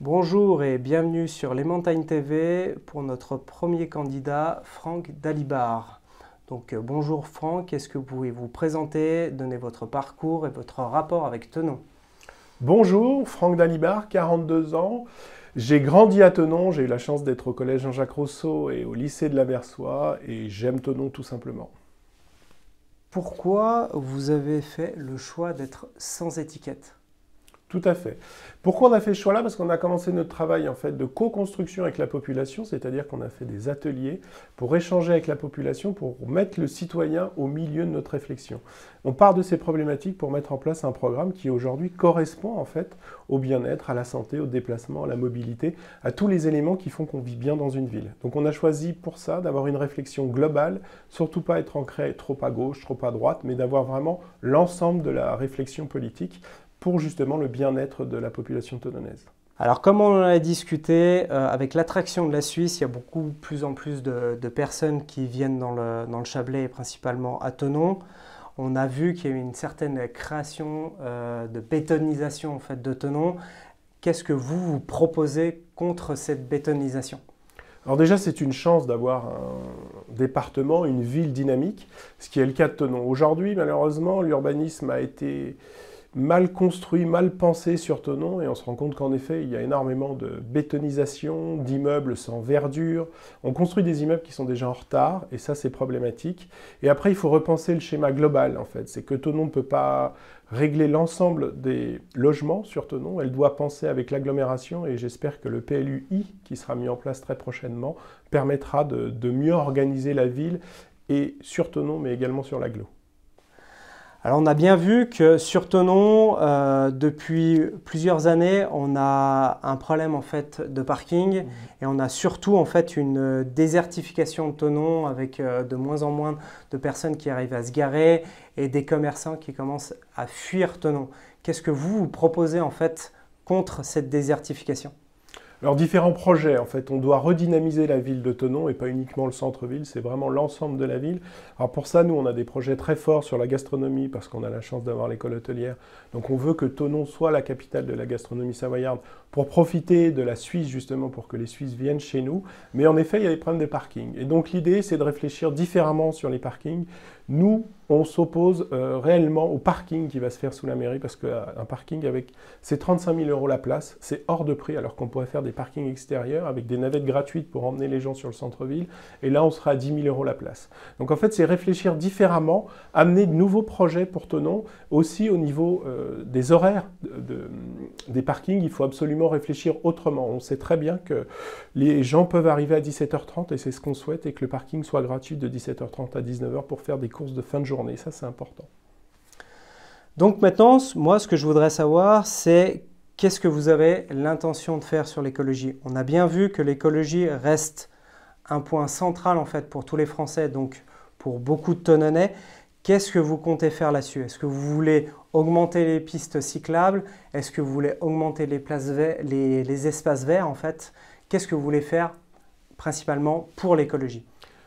Bonjour et bienvenue sur Les Montagnes TV pour notre premier candidat, Franck Dalibard. Donc bonjour Franck, est-ce que vous pouvez vous présenter, donner votre parcours et votre rapport avec Thonon? Bonjour, Franck Dalibard, 42 ans. J'ai grandi à Thonon, j'ai eu la chance d'être au collège Jean-Jacques Rousseau et au lycée de la Versoix et j'aime Thonon tout simplement. Pourquoi vous avez fait le choix d'être sans étiquette? Tout à fait. Pourquoi on a fait ce choix-là? Parce qu'on a commencé notre travail en fait de co-construction avec la population, c'est-à-dire qu'on a fait des ateliers pour échanger avec la population, pour mettre le citoyen au milieu de notre réflexion. On part de ces problématiques pour mettre en place un programme qui aujourd'hui correspond en fait au bien-être, à la santé, au déplacement, à la mobilité, à tous les éléments qui font qu'on vit bien dans une ville. Donc on a choisi pour ça d'avoir une réflexion globale, surtout pas être ancré trop à gauche, trop à droite, mais d'avoir vraiment l'ensemble de la réflexion politique pour justement le bien-être de la population thononaise. Alors comme on en a discuté, avec l'attraction de la Suisse, il y a plus en plus de personnes qui viennent dans le Chablais et principalement à Thonon. On a vu qu'il y a eu une certaine création de bétonisation en fait, de Thonon. Qu'est-ce que vous proposez contre cette bétonisation? Alors déjà, c'est une chance d'avoir un département, une ville dynamique, ce qui est le cas de Thonon. Aujourd'hui, malheureusement, l'urbanisme a été mal construit, mal pensé sur Thonon, et on se rend compte qu'en effet, il y a énormément de bétonisation, d'immeubles sans verdure. On construit des immeubles qui sont déjà en retard, et ça, c'est problématique. Et après, il faut repenser le schéma global, en fait. C'est que Thonon ne peut pas régler l'ensemble des logements sur Thonon. Elle doit penser avec l'agglomération, et j'espère que le PLUi, qui sera mis en place très prochainement, permettra de mieux organiser la ville, et sur Thonon, mais également sur l'agglo. Alors on a bien vu que sur Thonon, depuis plusieurs années, on a un problème en fait de parking et on a surtout en fait une désertification de Thonon avec de moins en moins de personnes qui arrivent à se garer et des commerçants qui commencent à fuir Thonon. Qu'est-ce que vous proposez en fait contre cette désertification? Alors différents projets, en fait, on doit redynamiser la ville de Thonon et pas uniquement le centre-ville, c'est vraiment l'ensemble de la ville. Alors pour ça, nous, on a des projets très forts sur la gastronomie parce qu'on a la chance d'avoir l'école hôtelière. Donc on veut que Thonon soit la capitale de la gastronomie savoyarde pour profiter de la Suisse justement pour que les Suisses viennent chez nous. Mais en effet, il y a des problèmes de parking. Et donc l'idée, c'est de réfléchir différemment sur les parkings. Nous, on s'oppose réellement au parking qui va se faire sous la mairie parce qu'un parking avec c'est 35 000 € la place, c'est hors de prix alors qu'on pourrait faire des parkings extérieurs avec des navettes gratuites pour emmener les gens sur le centre-ville et là on sera à 10 000 € la place. Donc en fait c'est réfléchir différemment, amener de nouveaux projets pour Thonon, aussi au niveau des horaires des parkings, il faut absolument réfléchir autrement. On sait très bien que les gens peuvent arriver à 17h30 et c'est ce qu'on souhaite et que le parking soit gratuit de 17h30 à 19h pour faire des courses de fin de journée, ça c'est important. Donc maintenant, moi ce que je voudrais savoir c'est qu'est-ce que vous avez l'intention de faire sur l'écologie? On a bien vu que l'écologie reste un point central en fait pour tous les Français, donc pour beaucoup de Thononnais. Qu'est-ce que vous comptez faire là-dessus? Est-ce que vous voulez augmenter les pistes cyclables? Est-ce que vous voulez augmenter les espaces verts en fait? Qu'est-ce que vous voulez faire principalement pour l'écologie?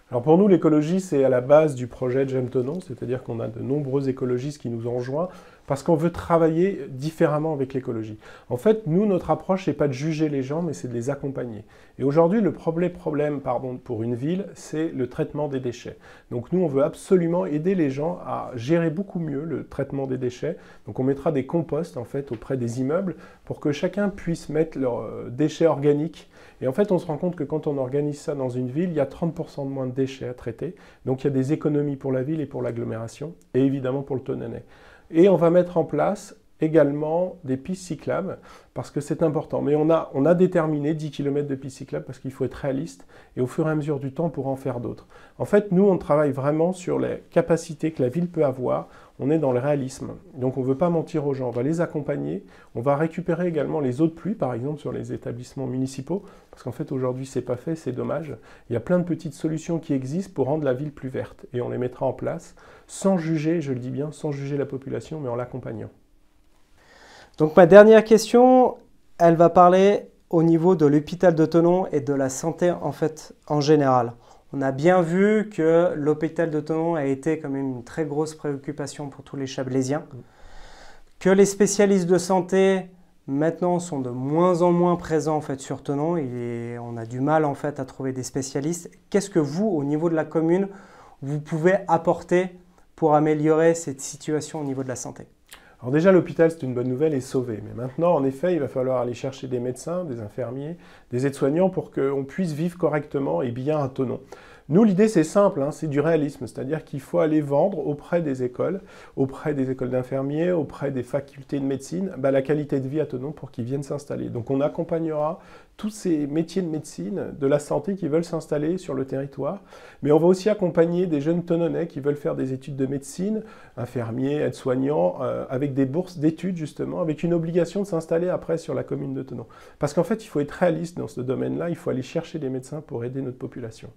Alors pour nous, l'écologie, c'est à la base du projet de J'aime Thonon, c'est-à-dire qu'on a de nombreux écologistes qui nous ont rejoints parce qu'on veut travailler différemment avec l'écologie. En fait, nous, notre approche, c'est pas de juger les gens, mais c'est de les accompagner. Et aujourd'hui, le problème pour une ville, c'est le traitement des déchets. Donc nous, on veut absolument aider les gens à gérer beaucoup mieux le traitement des déchets. Donc on mettra des composts, en fait, auprès des immeubles pour que chacun puisse mettre leurs déchets organiques. Et en fait, on se rend compte que quand on organise ça dans une ville, il y a 30% de moins de déchets à traiter. Donc il y a des économies pour la ville et pour l'agglomération, et évidemment pour le Thononnais. Et on va mettre en place également des pistes cyclables, parce que c'est important. Mais on a déterminé 10 km de pistes cyclables parce qu'il faut être réaliste, et au fur et à mesure du temps, on pourra en faire d'autres. En fait, nous, on travaille vraiment sur les capacités que la ville peut avoir. On est dans le réalisme, donc on ne veut pas mentir aux gens, on va les accompagner, on va récupérer également les eaux de pluie, par exemple, sur les établissements municipaux, parce qu'en fait, aujourd'hui, ce n'est pas fait, c'est dommage. Il y a plein de petites solutions qui existent pour rendre la ville plus verte, et on les mettra en place, sans juger, je le dis bien, sans juger la population, mais en l'accompagnant. Donc ma dernière question, elle va parler au niveau de l'hôpital de Thonon et de la santé en fait en général. On a bien vu que l'hôpital de Thonon a été quand même une très grosse préoccupation pour tous les Chablaisiens, que les spécialistes de santé maintenant sont de moins en moins présents en fait sur Thonon et on a du mal en fait à trouver des spécialistes. Qu'est-ce que vous, au niveau de la commune, vous pouvez apporter pour améliorer cette situation au niveau de la santé? Alors déjà, l'hôpital, c'est une bonne nouvelle, est sauvé. Mais maintenant, en effet, il va falloir aller chercher des médecins, des infirmiers, des aides-soignants pour qu'on puisse vivre correctement et bien à Thonon. Nous, l'idée, c'est simple, hein, c'est du réalisme, c'est-à-dire qu'il faut aller vendre auprès des écoles d'infirmiers, auprès des facultés de médecine, la qualité de vie à Thonon pour qu'ils viennent s'installer. Donc on accompagnera tous ces métiers de médecine, de la santé qui veulent s'installer sur le territoire, mais on va aussi accompagner des jeunes Thononnais qui veulent faire des études de médecine, infirmiers, aides-soignants, avec des bourses d'études justement, avec une obligation de s'installer après sur la commune de Thonon. Parce qu'en fait, il faut être réaliste dans ce domaine-là, il faut aller chercher des médecins pour aider notre population.